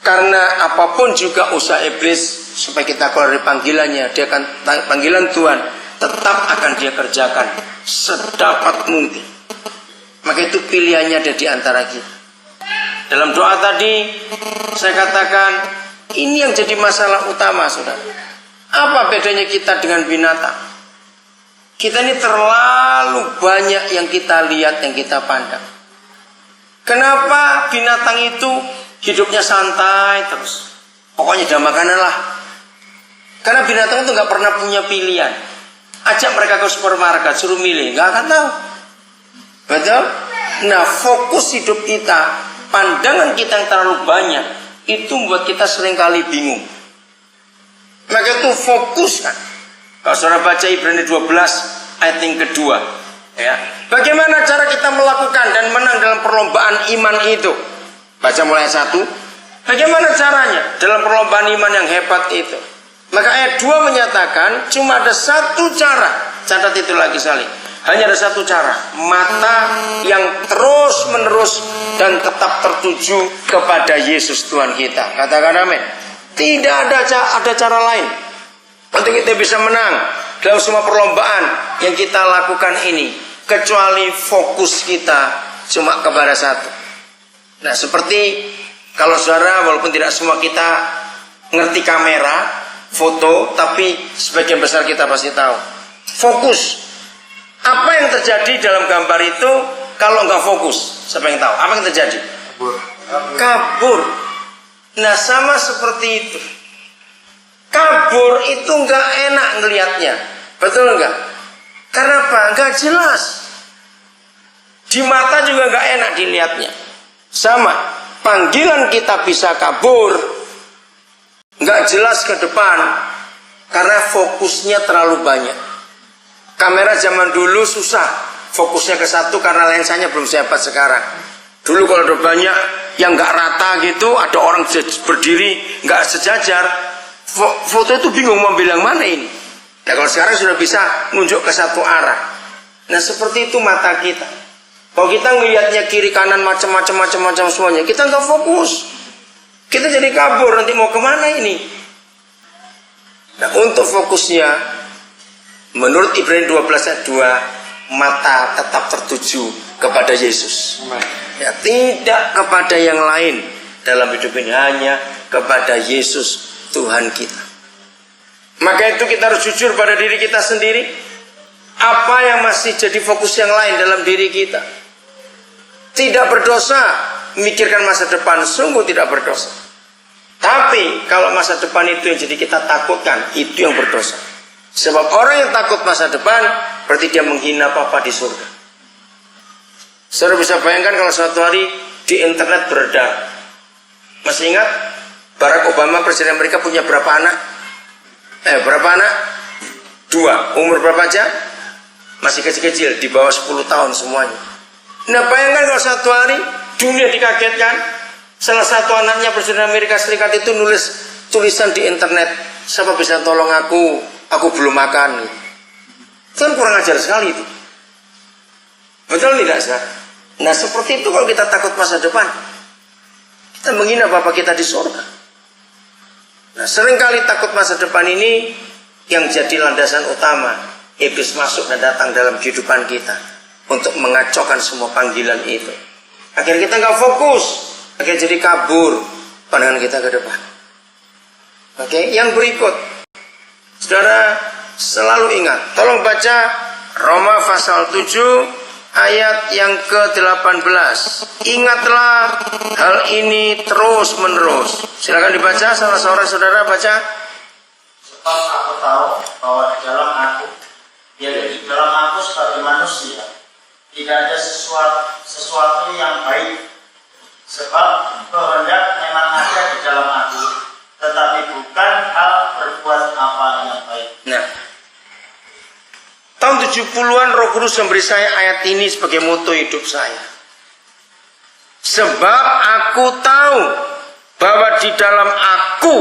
Karena apapun juga usaha iblis supaya kita keluar dari panggilannya, dia akan panggilan Tuhan tetap akan dia kerjakan sedapat mungkin. Maka itu pilihannya ada di antara kita. Dalam doa tadi saya katakan ini yang jadi masalah utama, saudara. Apa bedanya kita dengan binatang? Kita ini terlalu banyak yang kita lihat, yang kita pandang. Kenapa binatang itu hidupnya santai terus? Pokoknya ada makanan lah. Karena binatang itu nggak pernah punya pilihan. Ajak mereka ke supermarket, suruh milih, nggak akan tahu. Betul? Nah, fokus hidup kita, pandangan kita yang terlalu banyak, itu membuat kita seringkali bingung. Maka itu fokus kan. Kalau saudara baca Ibrani 12 ayat yang kedua, ya. Bagaimana cara kita melakukan dan menang dalam perlombaan iman itu? Baca mulai 1. Bagaimana caranya dalam perlombaan iman yang hebat itu? Maka ayat 2 menyatakan cuma ada satu cara. Catat itu lagi Salih. Hanya ada satu cara. Mata yang terus menerus dan tetap tertuju kepada Yesus Tuhan kita. Katakan amin. Tidak ada cara lain untuk kita bisa menang dalam semua perlombaan yang kita lakukan ini, kecuali fokus kita cuma kepada satu. Nah, seperti kalau saudara, walaupun tidak semua kita ngerti kamera, foto, tapi sebagian besar kita pasti tahu. Fokus. Apa yang terjadi dalam gambar itu kalau nggak fokus? Siapa yang tahu? Apa yang terjadi? Kabur. Nah, sama seperti itu. Kabur itu nggak enak ngelihatnya, betul nggak? Karena apa? Nggak jelas. Di mata juga nggak enak dilihatnya. Sama, panggilan kita bisa kabur, nggak jelas ke depan, karena fokusnya terlalu banyak. Kamera zaman dulu susah, fokusnya ke satu karena lensanya belum sehebat sekarang. Dulu kalau ada banyak yang nggak rata gitu, ada orang berdiri nggak sejajar, foto itu bingung mau bilang mana ini. Nah, kalau sekarang sudah bisa nunjuk ke satu arah. Nah, seperti itu mata kita. Kalau kita ngelihatnya kiri kanan macam-macam semuanya, kita nggak fokus. Kita jadi kabur, nanti mau kemana ini? Nah, untuk fokusnya, menurut Ibrani 12 ayat 2, mata tetap tertuju kepada Yesus. Ya, tidak kepada yang lain dalam hidup ini, hanya kepada Yesus Tuhan kita. Maka itu kita harus jujur pada diri kita sendiri. Apa yang masih jadi fokus yang lain dalam diri kita? Tidak berdosa, memikirkan masa depan, sungguh tidak berdosa. Tapi kalau masa depan itu yang jadi kita takutkan, itu yang berdosa. Sebab orang yang takut masa depan, berarti dia menghina Bapa di surga. Saudara bisa bayangkan kalau suatu hari di internet beredar. Masih ingat Barack Obama, Presiden Amerika, punya berapa anak? Berapa anak? 2. Umur berapa aja? Masih kecil-kecil, di bawah 10 tahun semuanya. Nah, bayangkan kalau suatu hari dunia dikagetkan, salah satu anaknya Presiden Amerika Serikat itu nulis tulisan di internet, siapa bisa tolong aku belum makan. Itu kan kurang ajar sekali itu. Betul tidak, saudara? Nah, seperti itu kalau kita takut masa depan, kita menghina Bapa kita di surga. Nah, seringkali takut masa depan ini yang jadi landasan utama iblis masuk dan datang dalam kehidupan kita untuk mengacaukan semua panggilan itu. Akhirnya kita nggak fokus, akhirnya jadi kabur pandangan kita ke depan. Oke, yang berikut, saudara selalu ingat, tolong baca Roma pasal 7 ayat yang ke-18. Ingatlah hal ini terus menerus. Silakan dibaca, salah seorang saudara baca. Sebab aku tahu bahwa di dalam aku, yaitu di dalam aku sebagai manusia, tidak ada sesuatu yang baik. Sebab kehendak memang ada di dalam aku, tetapi bukan hal berbuat apa yang baik. Nah, tahun 70-an Roh Kudus memberi saya ayat ini sebagai moto hidup saya. Sebab aku tahu bahwa di dalam aku,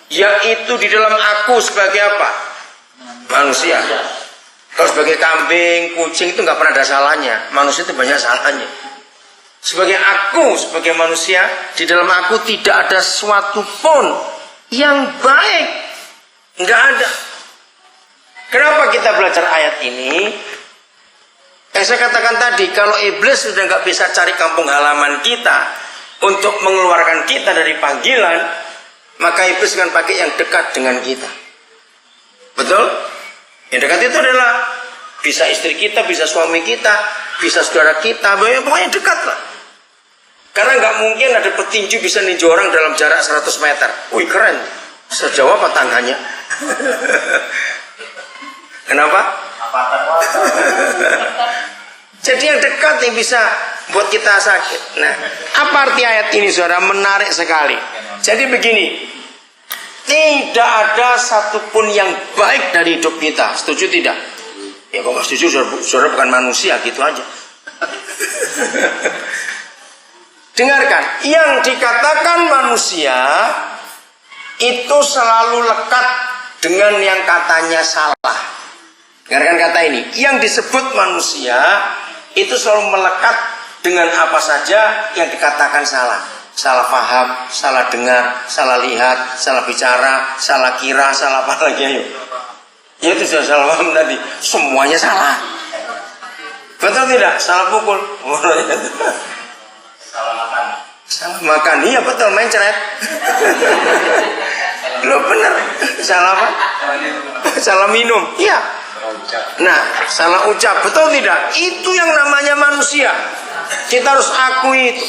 yaitu di dalam aku sebagai apa? Manusia. Kalau sebagai kambing, kucing itu nggak pernah ada salahnya. Manusia itu banyak salahnya. Sebagai aku, sebagai manusia, di dalam aku tidak ada sesuatu pun yang baik. Enggak ada. Kenapa kita belajar ayat ini? Saya katakan tadi, kalau iblis sudah nggak bisa cari kampung halaman kita untuk mengeluarkan kita dari panggilan, maka iblis akan pakai yang dekat dengan kita. Betul? Yang dekat itu adalah bisa istri kita, bisa suami kita, bisa saudara kita, pokoknya dekat lah. Karena nggak mungkin ada petinju bisa ninju orang dalam jarak 100 meter. Wih keren, sejauh apa tangannya? Kenapa? Jadi yang dekat yang bisa buat kita sakit. Nah, apa arti ayat ini saudara? Menarik sekali. Jadi begini, tidak ada satupun yang baik dari hidup kita. Setuju tidak? Ya kalau nggak setuju, saudara bukan manusia, gitu aja. Dengarkan, yang dikatakan manusia itu selalu lekat dengan yang katanya salah. Dengarkan kata ini, yang disebut manusia itu selalu melekat dengan apa saja yang dikatakan salah. Salah paham, salah dengar, salah lihat, salah bicara, salah kira, salah apa lagi ayo. Ya itu sudah salah paham tadi, semuanya salah. Betul tidak? Salah pukul. Salah makan, iya betul, main ceret. Lo bener, salah apa? Salah minum, iya. Nah, salah ucap, betul tidak? Itu yang namanya manusia. Kita harus akui itu.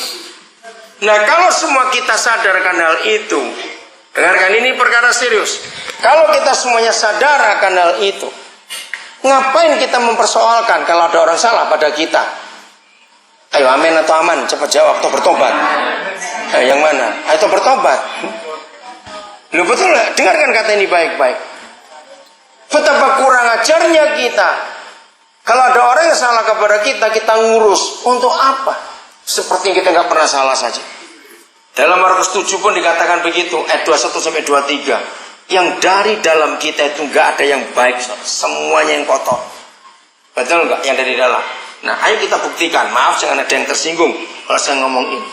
Nah, kalau semua kita sadarkan hal itu, dengarkan ini perkara serius. Kalau kita semuanya sadar akan hal itu, ngapain kita mempersoalkan kalau ada orang salah pada kita? Ayo amin atau aman, cepat jawab atau bertobat. Yang mana? Atau bertobat. Loh betul lah, dengarkan kata ini baik-baik. Betapa kurang ajarnya kita. Kalau ada orang yang salah kepada kita, kita ngurus. Untuk apa? Seperti kita nggak pernah salah saja. Dalam Markus 7 pun dikatakan begitu, ayat 21 sampai 23. Yang dari dalam kita itu nggak ada yang baik, semuanya yang kotor. Betul nggak? Yang dari dalam. Nah, ayo kita buktikan. Maaf, jangan ada yang tersinggung kalau saya ngomong ini.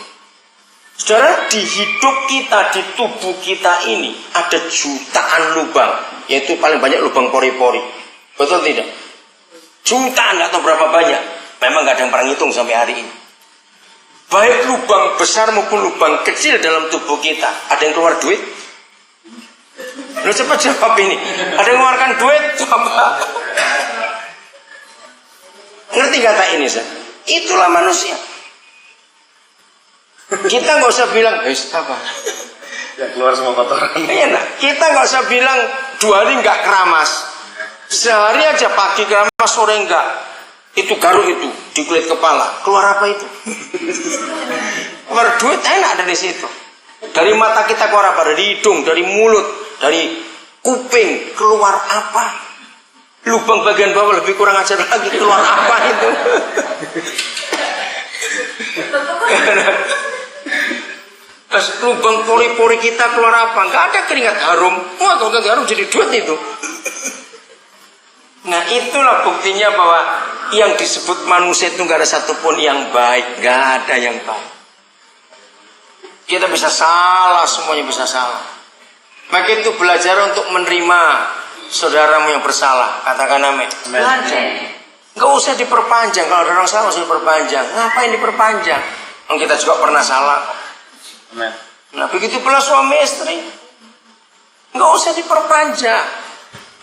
Saudara, di hidup kita, di tubuh kita ini ada jutaan lubang, yaitu paling banyak lubang pori-pori. Betul tidak? Jutaan, nggak tahu berapa banyak. Memang nggak ada yang pernah ngitung sampai hari ini. Baik lubang besar maupun lubang kecil dalam tubuh kita. Ada yang keluar duit? Lu cepat jawab ini. Ada yang mengeluarkan duit? Coba. Ngerti kata ini, Sir? Itulah manusia. Kita nggak usah bilang, apa? Ya keluar semua kotoran. Iya, nah. Kita nggak usah bilang 2 hari nggak keramas. Sehari aja pagi keramas, sore enggak. Itu garuk itu di kulit kepala. Keluar apa itu? Keluar duit enak dari situ. Dari mata kita keluar apa? Dari hidung, dari mulut, dari kuping. Keluar apa? Lubang bagian bawah lebih kurang ajar lagi, keluar apa itu? Terus lubang pori-pori kita keluar apa? Nggak ada keringat harum. Wah, kalau keringat harum jadi duit itu. Nah, itulah buktinya bahwa yang disebut manusia itu nggak ada satupun yang baik, nggak ada yang baik. Kita bisa salah, semuanya bisa salah. Maka itu belajar untuk menerima saudaramu yang bersalah, katakan amin. Belajar. Nggak usah diperpanjang. Kalau ada orang salah, usah diperpanjang. Ngapain diperpanjang? Kita juga pernah salah. Amin. Nah, begitu pula suami istri. Nggak usah diperpanjang.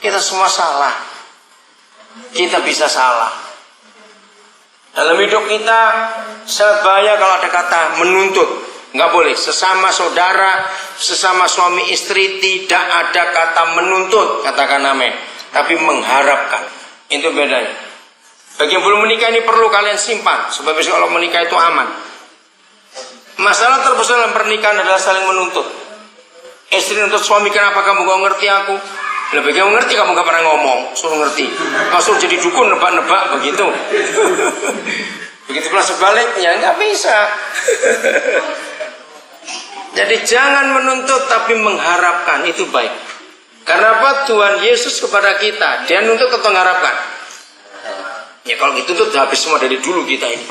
Kita semua salah. Kita bisa salah. Dalam hidup kita sangat bahaya kalau ada kata menuntut. Nggak boleh. Sesama saudara, sesama suami istri tidak ada kata menuntut, katakan amin. Tapi mengharapkan. Itu bedanya. Bagi yang belum menikah ini perlu kalian simpan supaya besok kalau menikah itu aman. Masalah terbesar dalam pernikahan adalah saling menuntut. Istri nuntut suami, kenapa kamu gak ngerti aku? Lebih kamu ngerti, kamu gak pernah ngomong, suruh ngerti. Kau suruh jadi dukun, nebak-nebak begitu. Begitu pula sebaliknya, nggak bisa. Jadi jangan menuntut tapi mengharapkan, itu baik. Karena apa? Tuhan Yesus kepada kita, dia nuntut atau mengharapkan? Ya kalau gitu tuh habis semua dari dulu kita ini.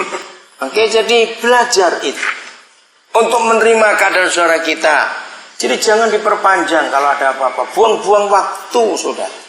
Oke, jadi belajar itu untuk menerima keadaan saudara kita. Jadi jangan diperpanjang kalau ada apa-apa. Buang-buang waktu, saudara.